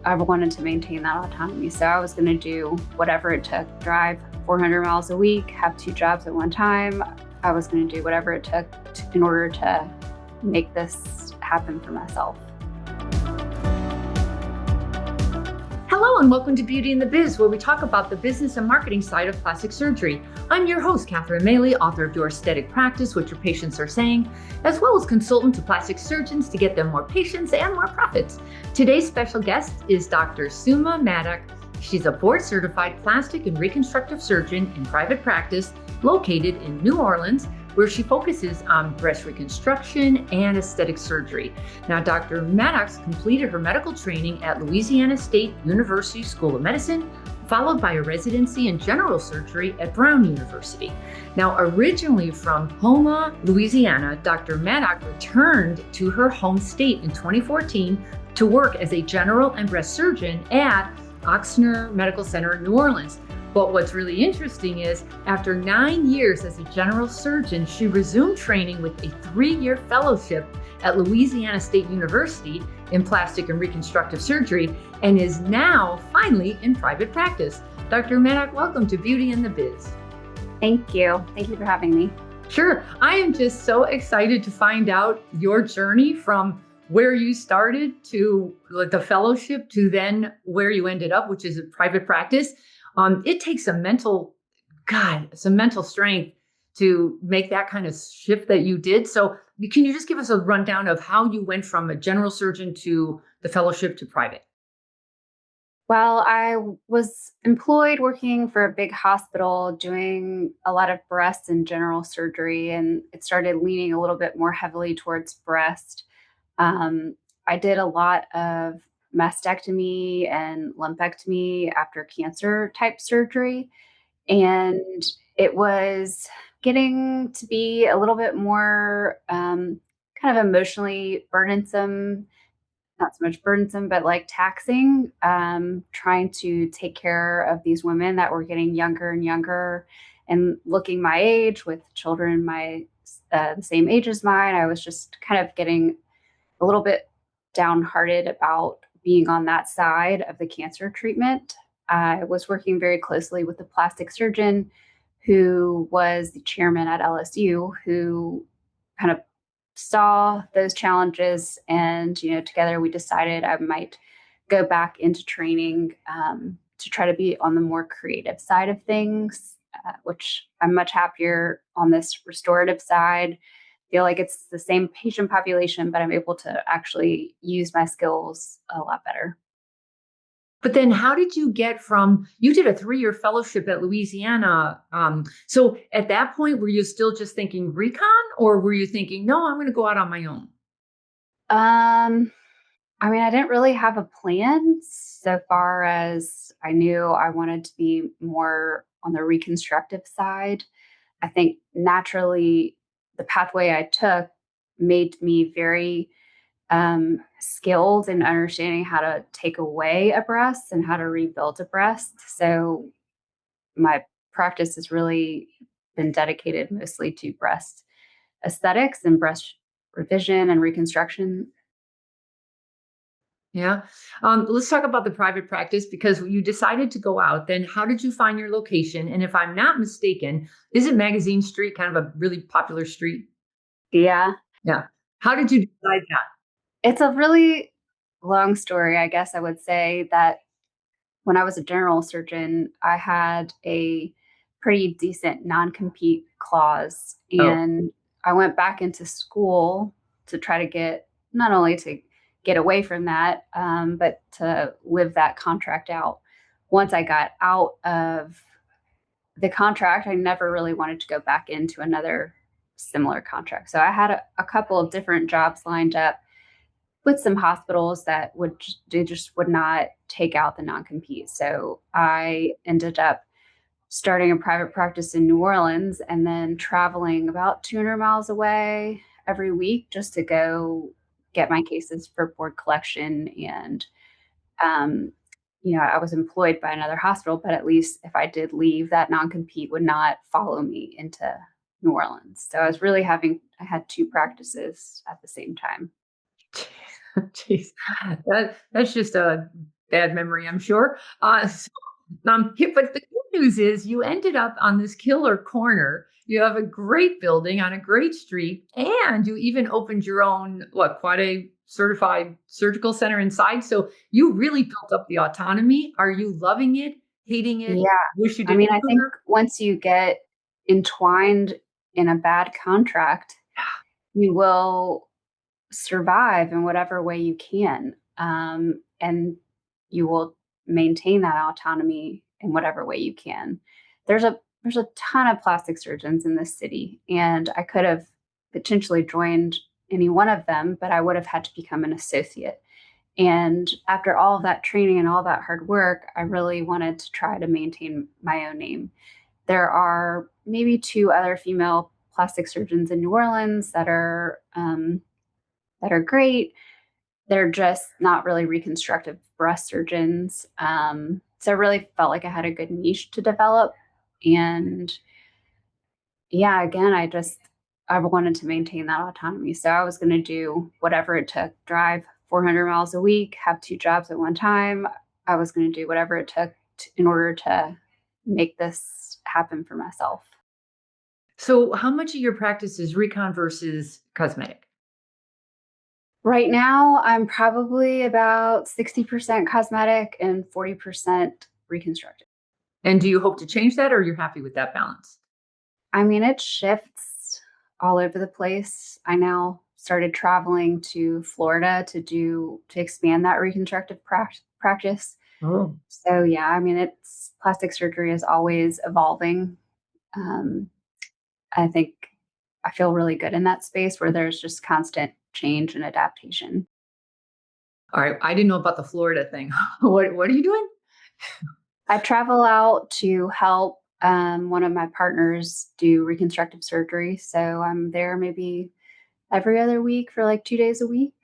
I wanted to maintain that autonomy. So I was going to do whatever it took, drive 400 miles a week, have two jobs at one time. I was going to do whatever it took in order to make this happen for myself. Hello and welcome to Beauty and the Biz, where we talk about the business and marketing side of plastic surgery. I'm your host, Catherine Maley, author of Your Aesthetic Practice, What Your Patients Are Saying, as well as consultant to plastic surgeons to get them more patients and more profits. Today's special guest is Dr. Suma Maddox. She's a board-certified plastic and reconstructive surgeon in private practice located in New Orleans, where she focuses on breast reconstruction and aesthetic surgery. Now, Dr. Maddox completed her medical training at Louisiana State University School of Medicine, followed by a residency in general surgery at Brown University. Now, originally from Houma, Louisiana, Dr. Maddox returned to her home state in 2014 to work as a general and breast surgeon at Ochsner Medical Center in New Orleans. But what's really interesting is after 9 years as a general surgeon, she resumed training with a 3-year fellowship at Louisiana State University in plastic and reconstructive surgery and is now finally in private practice. Dr. Maddox, welcome to Beauty and the Biz. Thank you. Thank you for having me. Sure. I am just so excited to find out your journey from where you started to the fellowship to then where you ended up, which is a private practice. It takes some mental strength to make that kind of shift that you did. So can you just give us a rundown of how you went from a general surgeon to the fellowship to private? Well, I was employed working for a big hospital doing a lot of breast and general surgery, and it started leaning a little bit more heavily towards breast. I did a lot of mastectomy and lumpectomy after cancer type surgery. And it was getting to be a little bit more kind of emotionally burdensome, not so much burdensome, but like taxing, trying to take care of these women that were getting younger and younger and looking my age with children the same age as mine. I was just kind of getting a little bit downhearted about being on that side of the cancer treatment. I was working very closely with the plastic surgeon who was the chairman at LSU, who kind of saw those challenges. And, together we decided I might go back into training to try to be on the more creative side of things, which I'm much happier on this restorative side. Feel like it's the same patient population, but I'm able to actually use my skills a lot better. But then how did you get you did a 3-year fellowship at Louisiana. So at that point, were you still just thinking recon or were you thinking, no, I'm going to go out on my own? I didn't really have a plan so far as I knew I wanted to be more on the reconstructive side. I think naturally the pathway I took made me very skilled in understanding how to take away a breast and how to rebuild a breast. So my practice has really been dedicated mostly to breast aesthetics and breast revision and reconstruction. Yeah. Let's talk about the private practice because you decided to go out. Then how did you find your location? And if I'm not mistaken, is it Magazine Street, kind of a really popular street? Yeah. Yeah. How did you decide that? It's a really long story. I guess I would say that when I was a general surgeon, I had a pretty decent non-compete clause. Oh, And I went back into school to try to get not only to get away from that, but to live that contract out. Once I got out of the contract, I never really wanted to go back into another similar contract. So I had a couple of different jobs lined up with some hospitals that they just would not take out the non-compete. So I ended up starting a private practice in New Orleans and then traveling about 200 miles away every week just to go get my cases for board collection. And, I was employed by another hospital, but at least if I did leave, that non-compete would not follow me into New Orleans. So I had two practices at the same time. jeez. That's just a bad memory, I'm sure. But the good news is you ended up on this killer corner. You have a great building on a great street, and you even opened your own, quite a certified surgical center inside. So you really built up the autonomy. Are you loving it, hating it? Yeah. Wish you I did it mean, I think sooner? once you get entwined in a bad contract, you will survive in whatever way you can. And you will maintain that autonomy in whatever way you can. There's a ton of plastic surgeons in this city, and I could have potentially joined any one of them, but I would have had to become an associate. And after all of that training and all that hard work, I really wanted to try to maintain my own name. There are maybe two other female plastic surgeons in New Orleans that are great. They're just not really reconstructive breast surgeons. So I really felt like I had a good niche to develop. And yeah, again, I wanted to maintain that autonomy. So I was going to do whatever it took, drive 400 miles a week, have two jobs at one time. I was going to do whatever it took in order to make this happen for myself. So, how much of your practice is recon versus cosmetic? Right now, I'm probably about 60% cosmetic and 40% reconstructive. And do you hope to change that, or you're happy with that balance? I mean, it shifts all over the place. I now started traveling to Florida to expand that reconstructive practice. Oh. So yeah, I mean, it's plastic surgery is always evolving. Um, I think I feel really good in that space where there's just constant change and adaptation. All right. I didn't know about the Florida thing. What are you doing? I travel out to help one of my partners do reconstructive surgery. So I'm there maybe every other week for like 2 days a week.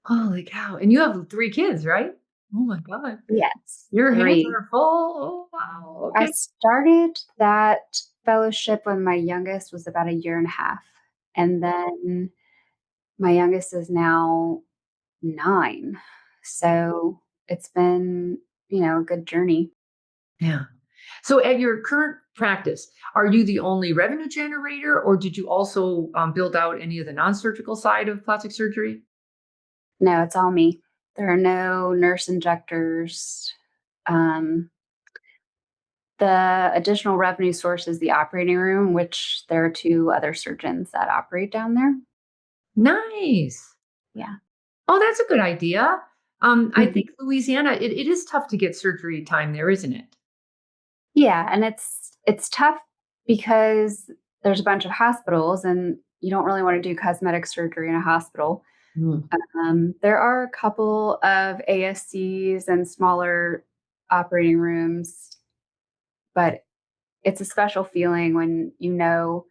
Holy cow. And you have 3 kids, right? Oh my God. Yes, Your hands three. are full. Oh, wow. I Okay. started that fellowship when my youngest was about a year and a half. And then my youngest is now 9. So it's been, a good journey. Yeah. So at your current practice, are you the only revenue generator, or did you also build out any of the non-surgical side of plastic surgery? No, it's all me. There are no nurse injectors. Um, the additional revenue source is the operating room, which there are two other surgeons that operate down there. Nice. Yeah. Oh, that's a good idea. I Mhm. think Louisiana, it is tough to get surgery time there, isn't it? Yeah, and it's tough because there's a bunch of hospitals and you don't really want to do cosmetic surgery in a hospital. Mm. There are a couple of ASCs and smaller operating rooms, but it's a special feeling when you're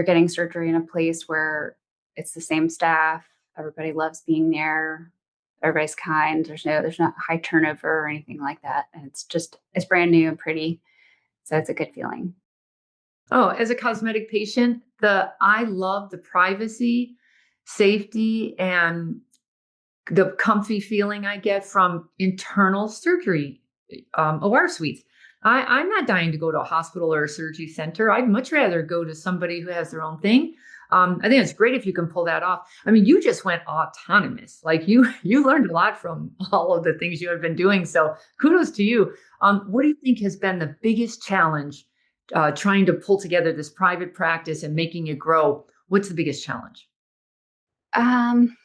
getting surgery in a place where it's the same staff, everybody loves being there, everybody's kind, there's not high turnover or anything like that, and it's brand new and pretty, so it's a good feeling. Oh, as a cosmetic patient, the I love the privacy, safety, and the comfy feeling I get from internal surgery OR suites. I'm not dying to go to a hospital or a surgery center. I'd much rather go to somebody who has their own thing. I think it's great if you can pull that off. I mean, you just went autonomous. Like you learned a lot from all of the things you have been doing. So kudos to you. What do you think has been the biggest challenge trying to pull together this private practice and making it grow? What's the biggest challenge? Um,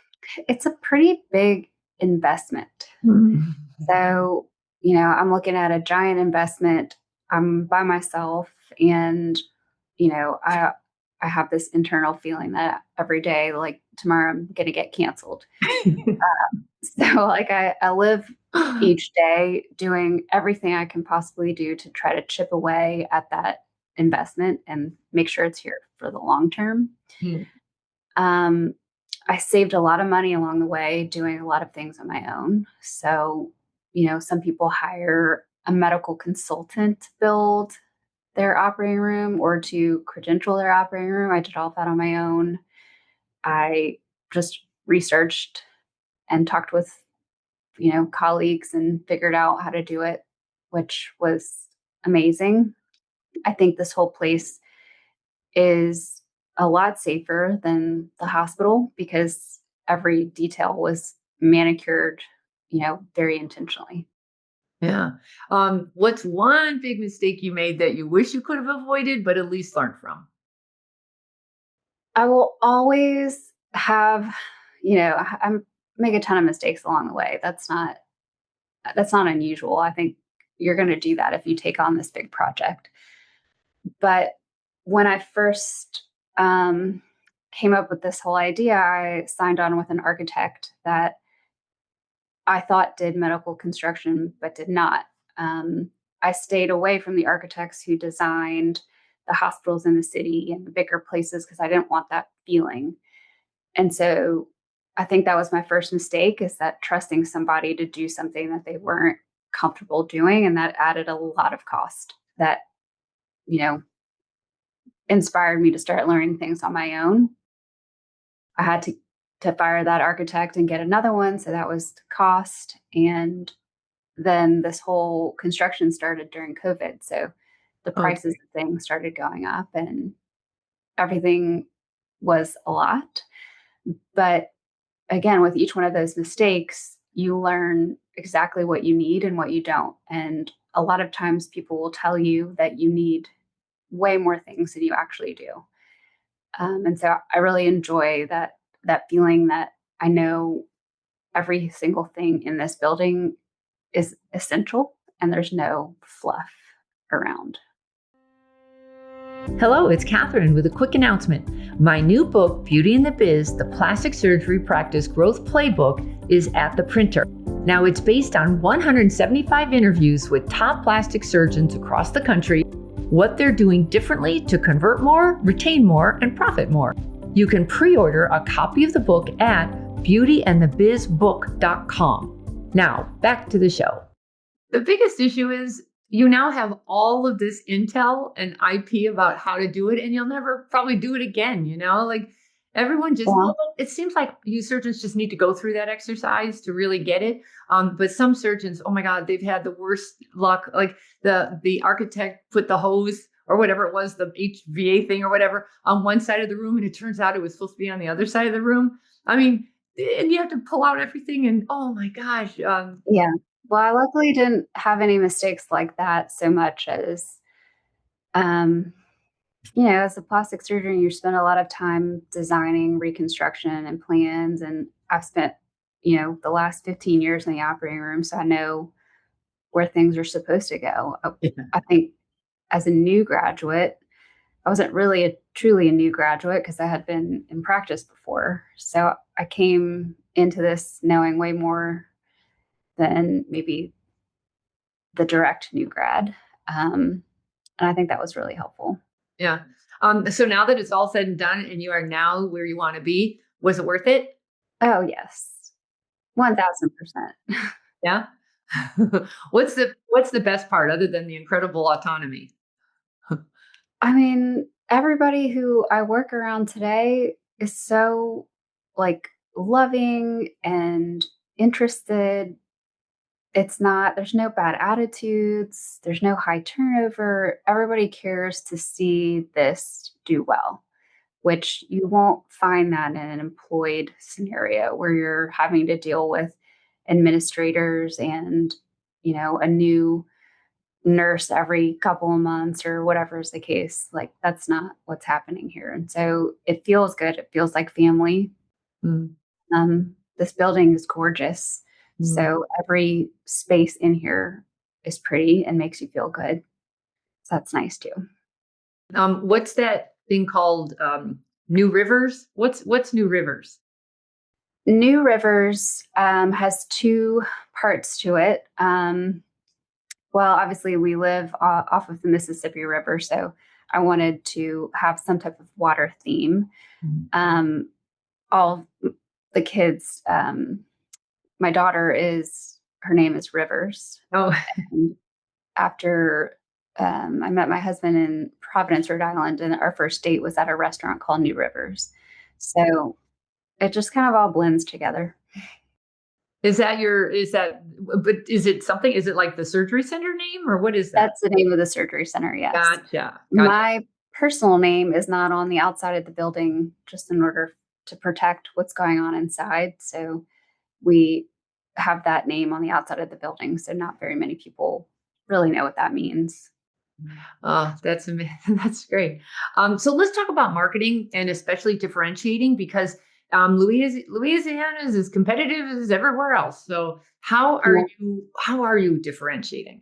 it's a pretty big investment. Mhm. So, I'm looking at a giant investment. I'm by myself and, you know, I I have this internal feeling that every day, like tomorrow I'm gonna get canceled. So like I live each day doing everything I can possibly do to try to chip away at that investment and make sure it's here for the long term. Hmm. Um, I saved a lot of money along the way doing a lot of things on my own. So, some people hire a medical consultant to build their operating room or to credential their operating room. I did all that on my own. I just researched and talked with colleagues and figured out how to do it, which was amazing. I think this whole place is a lot safer than the hospital because every detail was manicured, very intentionally. Yeah. What's one big mistake you made that you wish you could have avoided, but at least learned from? I will always have, I'm make a ton of mistakes along the way. That's not unusual. I think you're going to do that if you take on this big project. But when I first came up with this whole idea, I signed on with an architect that I thought did medical construction, but did not. I stayed away from the architects who designed the hospitals in the city and the bigger places because I didn't want that feeling. And so I think that was my first mistake, is that trusting somebody to do something that they weren't comfortable doing. And that added a lot of cost that, you know, inspired me to start learning things on my own. I had to fire that architect and get another one. So that was cost. And then this whole construction started during COVID. So the prices Okay. of things started going up and everything was a lot. But again, with each one of those mistakes, you learn exactly what you need and what you don't. And a lot of times people will tell you that you need way more things than you actually do. And so I really enjoy that feeling that I know every single thing in this building is essential and there's no fluff around. Hello, it's Catherine with a quick announcement. My new book, Beauty and the Biz, the Plastic Surgery Practice Growth Playbook, is at the printer. Now, it's based on 175 interviews with top plastic surgeons across the country, what they're doing differently to convert more, retain more, and profit more. You can pre-order a copy of the book at beautyandthebizbook.com. Now, back to the show. The biggest issue is you now have all of this intel and IP about how to do it, and you'll never probably do it again. Like everyone just, Yeah. well, it seems like you surgeons just need to go through that exercise to really get it. But some surgeons, oh my God, they've had the worst luck. Like the architect put the hose or whatever it was, the HVA thing or whatever, on one side of the room, and it turns out it was supposed to be on the other side of the room. I mean, and you have to pull out everything, and oh my gosh. Yeah. Well, I luckily didn't have any mistakes like that so much as, um, as a plastic surgeon, you spend a lot of time designing reconstruction and plans. And I've spent, the last 15 years in the operating room. So I know where things are supposed to go. I think as a new graduate, I wasn't really truly a new graduate because I had been in practice before. So I came into this knowing way more than maybe the direct new grad. And I think that was really helpful. Yeah. So now that it's all said and done and you are now where you want to be, was it worth it? Oh, yes. 1000%. Yeah. What's the best part other than the incredible autonomy? I mean, everybody who I work around today is so like loving and interested. There's no bad attitudes, there's no high turnover. Everybody cares to see this do well, which you won't find that in an employed scenario where you're having to deal with administrators and, a new nurse every couple of months or whatever is the case. Like that's not what's happening here. And so it feels good. It feels like family. Mm, This building is gorgeous. mm. So every space in here is pretty and makes you feel good. So that's nice too. What's that thing called? New Rivers? What's New Rivers? New Rivers has two parts to it. Well, obviously, we live off of the Mississippi River, so I wanted to have some type of water theme. Mm. Um, all the kids, my daughter her name is Rivers. Oh, And after I met my husband in Providence, Rhode Island, and our first date was at a restaurant called New Rivers. So it just kind of all blends together. but is it something, is it like the surgery center name or what is that? That's the name of the surgery center, yes. Gotcha. Gotcha. My personal name is not on the outside of the building just in order to protect what's going on inside, so we have that name on the outside of the building, so not very many people really know what that means. Oh, that's great. So let's talk about marketing and especially differentiating because Louisiana is as competitive as everywhere else. So Yeah. how are you differentiating?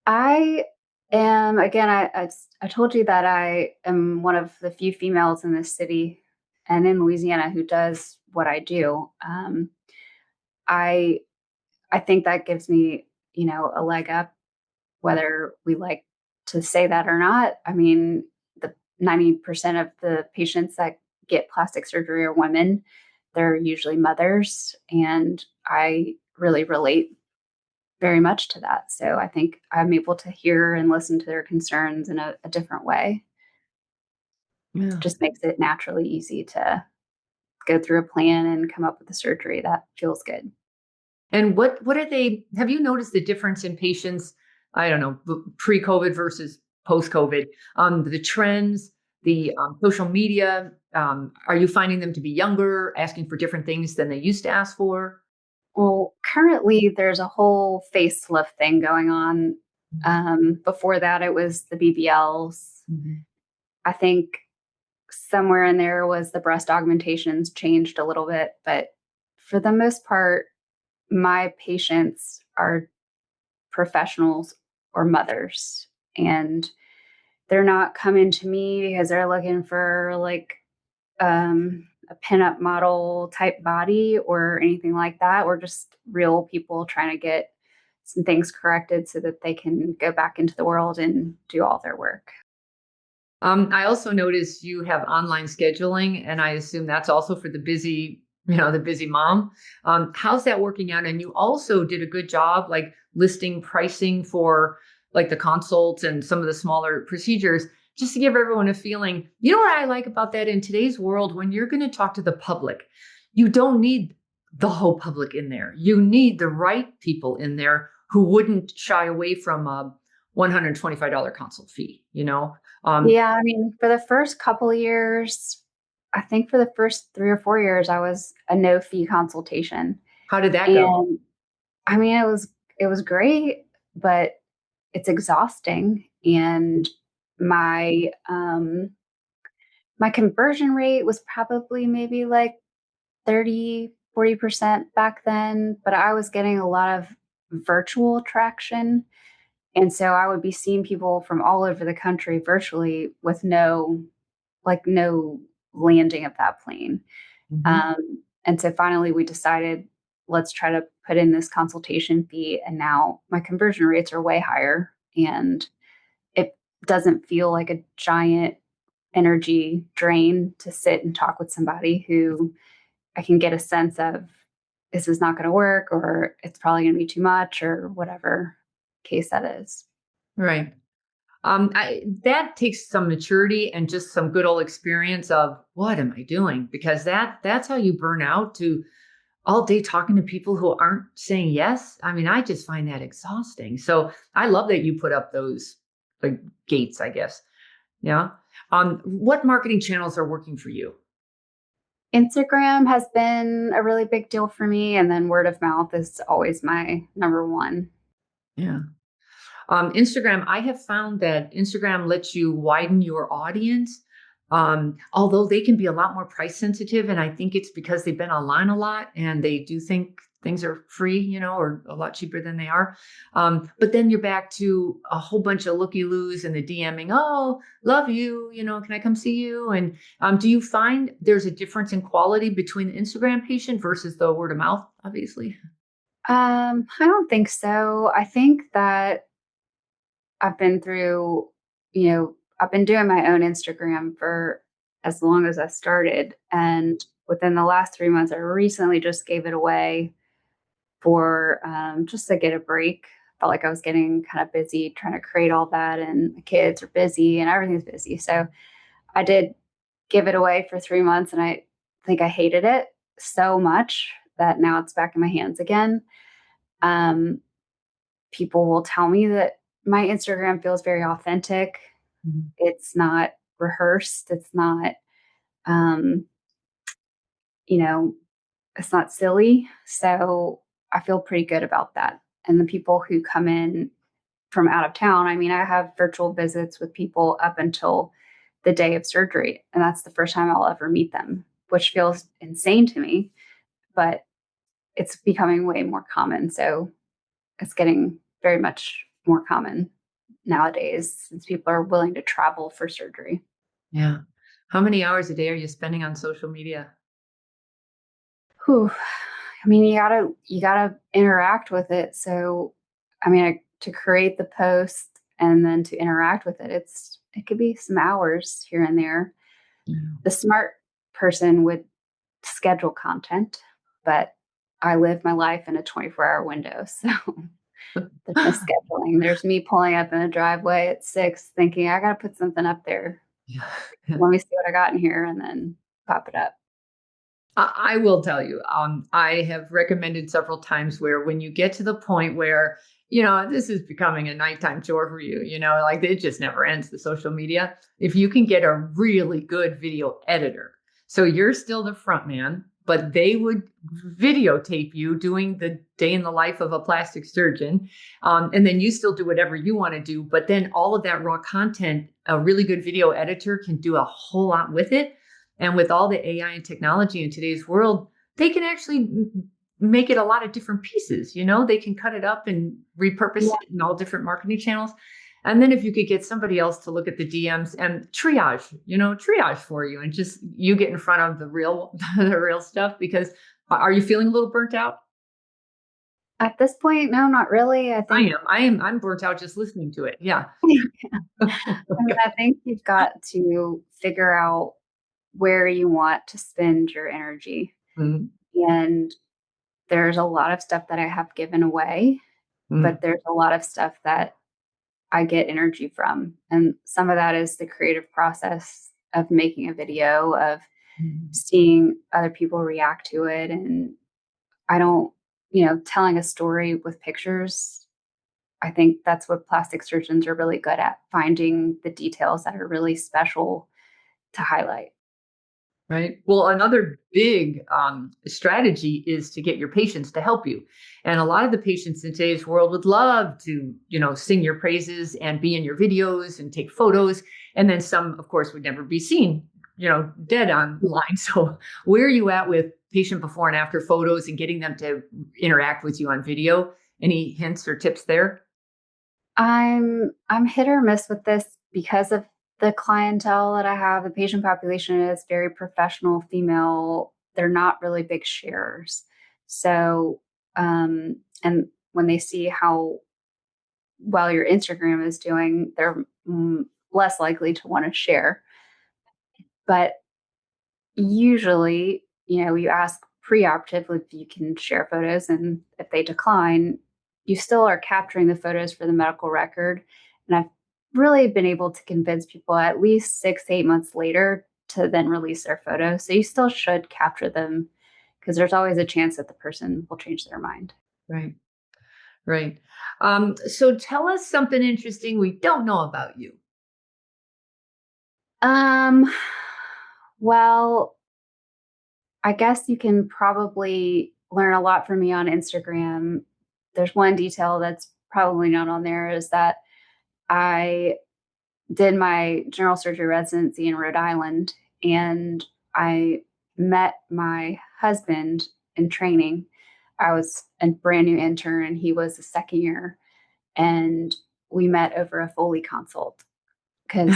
I am again, I told you that I am one of the few females in this city and in Louisiana who does what I do. I I think that gives me, a leg up, whether we like to say that or not. I mean, the 90% of the patients that get plastic surgery are women. They're usually mothers, and I really relate very much to that. So I think I'm able to hear and listen to their concerns in a different way. Yeah. Just makes it naturally easy to go through a plan and come up with a surgery that feels good. And what are they? Have you noticed the difference in patients? I don't know, pre-COVID versus post-COVID. The trends, the social media. Are you finding them to be younger, asking for different things than they used to ask for? Well, currently there's a whole facelift thing going on. Before that, it was the BBLs. Mhm. I think somewhere in there was the breast augmentations changed a little bit, but for the most part, my patients are professionals or mothers, and they're not coming to me because they're looking for like a pinup model type body or anything like that. We're just real people trying to get some things corrected so that they can go back into the world and do all their work. I also noticed you have online scheduling, and I assume that's also for the busy mom. How's that working out? And you also did a good job, like listing pricing for like the consults and some of the smaller procedures, just to give everyone a feeling. You know what I like about that in today's world, when you're going to talk to the public, you don't need the whole public in there. You need the right people in there who wouldn't shy away from a $125 consult fee, um, Yeah, I mean, for the first couple of years, I think for the first 3 or 4 years, I was a no fee consultation. how did that go? And I mean, it was great, but it's exhausting. And my my conversion rate was probably maybe like 30-40% back then, but I was getting a lot of virtual traction. And so I would be seeing people from all over the country virtually with no landing of that plane. Mhm. And so finally we decided, let's try to put in this consultation fee. And now my conversion rates are way higher, and it doesn't feel like a giant energy drain to sit and talk with somebody who I can get a sense of, this is not going to work, or it's probably going to be too much, or whatever case that is. Right. That takes some maturity and just some good old experience of what am I doing? Because that's how you burn out to all day talking to people who aren't saying yes. I mean, I just find that exhausting. So I love that you put up those like gates, I guess. Yeah. What marketing channels are working for you? Instagram has been a really big deal for me, and then word of mouth is always my number one. Yeah. Instagram, I have found that Instagram lets you widen your audience, although they can be a lot more price sensitive. And I think it's because they've been online a lot and they do think things are free, or a lot cheaper than they are. But then you're back to a whole bunch of looky loos and the DMing, oh, love you, can I come see you? And do you find there's a difference in quality between the Instagram patient versus the word of mouth, obviously? I don't think so. I think that I've been through, I've been doing my own Instagram for as long as I started. And within the last 3 months, I recently just gave it away for just to get a break. Felt like I was getting kind of busy trying to create all that, and the kids are busy and everything's busy. So I did give it away for 3 months, and I think I hated it so much that now it's back in my hands again. Um, People will tell me that my Instagram feels very authentic. Mhm. It's not rehearsed. It's not, um, you know, it's not silly. So I feel pretty good about that. And the people who come in from out of town, I mean, I have virtual visits with people up until the day of surgery, and that's the first time I'll ever meet them, which feels insane to me, but it's becoming way more common. So it's getting very much more common nowadays since people are willing to travel for surgery. Yeah. How many hours a day are you spending on social media? Whew. I mean, you gotta interact with it. So, I mean, to create the post and then to interact with it, it could be some hours here and there. Yeah. The smart person would schedule content, but I live my life in a 24-hour window. So there's no scheduling. There's me pulling up in the driveway at 6 thinking, I got to put something up there. Yeah. Let me see what I got in here and then pop it up. I will tell you, I have recommended several times where when you get to the point where, this is becoming a nighttime chore for you, like it just never ends, the social media. If you can get a really good video editor, so you're still the front man, but they would videotape you doing the day in the life of a plastic surgeon. And then you still do whatever you want to do. But then all of that raw content, a really good video editor can do a whole lot with it. And with all the AI and technology in today's world, they can actually make it a lot of different pieces. They can cut it up and repurpose Yeah. it in all different marketing channels. And then if you could get somebody else to look at the DMs and triage for you and just you get in front of the real, the real stuff, because are you feeling a little burnt out? At this point, no, not really. I I think am. I'm burnt out just listening to it. Yeah. I mean, I think you've got to figure out where you want to spend your energy. Mhm. And there's a lot of stuff that I have given away, Mhm. but there's a lot of stuff that I get energy from. And some of that is the creative process of making a video, of Mhm. seeing other people react to it. And I don't, telling a story with pictures. I think that's what plastic surgeons are really good at, finding the details that are really special to highlight. Right. Well, another big strategy is to get your patients to help you. And a lot of the patients in today's world would love to, sing your praises and be in your videos and take photos. And then some, of course, would never be seen, dead online. So where are you at with patient before and after photos and getting them to interact with you on video? Any hints or tips there? I'm hit or miss with this because of the clientele that I have. The patient population is very professional female. They're not really big sharers. So, and when they see how well your Instagram is doing, they're less likely to want to share. But usually, you ask preoperatively if you can share photos, and if they decline, you still are capturing the photos for the medical record. And I've really been able to convince people at least 6 to 8 months later to then release their photos. So you still should capture them because there's always a chance that the person will change their mind. Right. Right. So tell us something interesting we don't know about you. Um, well, I guess you can probably learn a lot from me on Instagram. There's one detail that's probably not on there is that I did my general surgery residency in Rhode Island and I met my husband in training. I was a brand new intern and he was a second year, and we met over a Foley consult because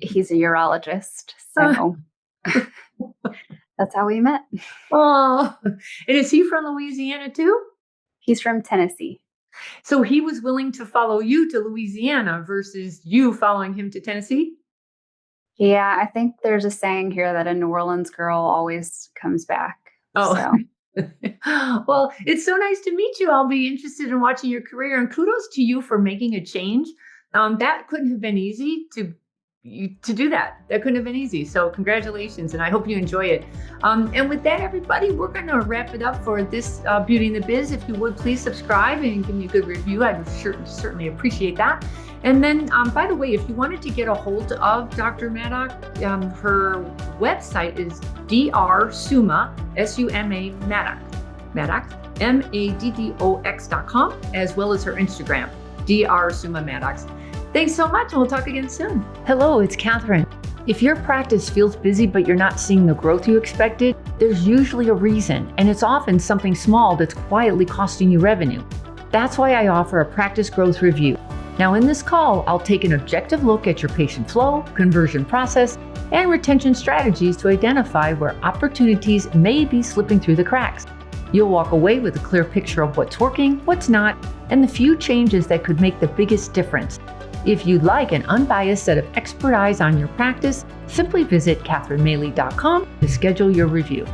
he's a urologist. So that's how we met. Oh, and is he from Louisiana too? He's from Tennessee. So he was willing to follow you to Louisiana versus you following him to Tennessee? Yeah, I think there's a saying here that a New Orleans girl always comes back. Oh, So, well, it's so nice to meet you. I'll be interested in watching your career, and kudos to you for making a change. That couldn't have been easy to to do that. That couldn't have been easy. So congratulations, and I hope you enjoy it. And with that, everybody, we're going to wrap it up for this Beauty in the Biz. If you would, please subscribe and give me a good review. I'd certainly appreciate that. And then, by the way, if you wanted to get a hold of Dr. Maddox, her website is Suma, S-U-M-A, Maddox, Maddox.com, as well as her Instagram, Suma Maddox. Thanks so much, and we'll talk again soon. Hello, it's Catherine. If your practice feels busy but you're not seeing the growth you expected, there's usually a reason, and it's often something small that's quietly costing you revenue. That's why I offer a practice growth review. Now, in this call, I'll take an objective look at your patient flow, conversion process, and retention strategies to identify where opportunities may be slipping through the cracks. You'll walk away with a clear picture of what's working, what's not, and the few changes that could make the biggest difference. If you'd like an unbiased set of expert eyes on your practice, simply visit CatherineMaley.com to schedule your review.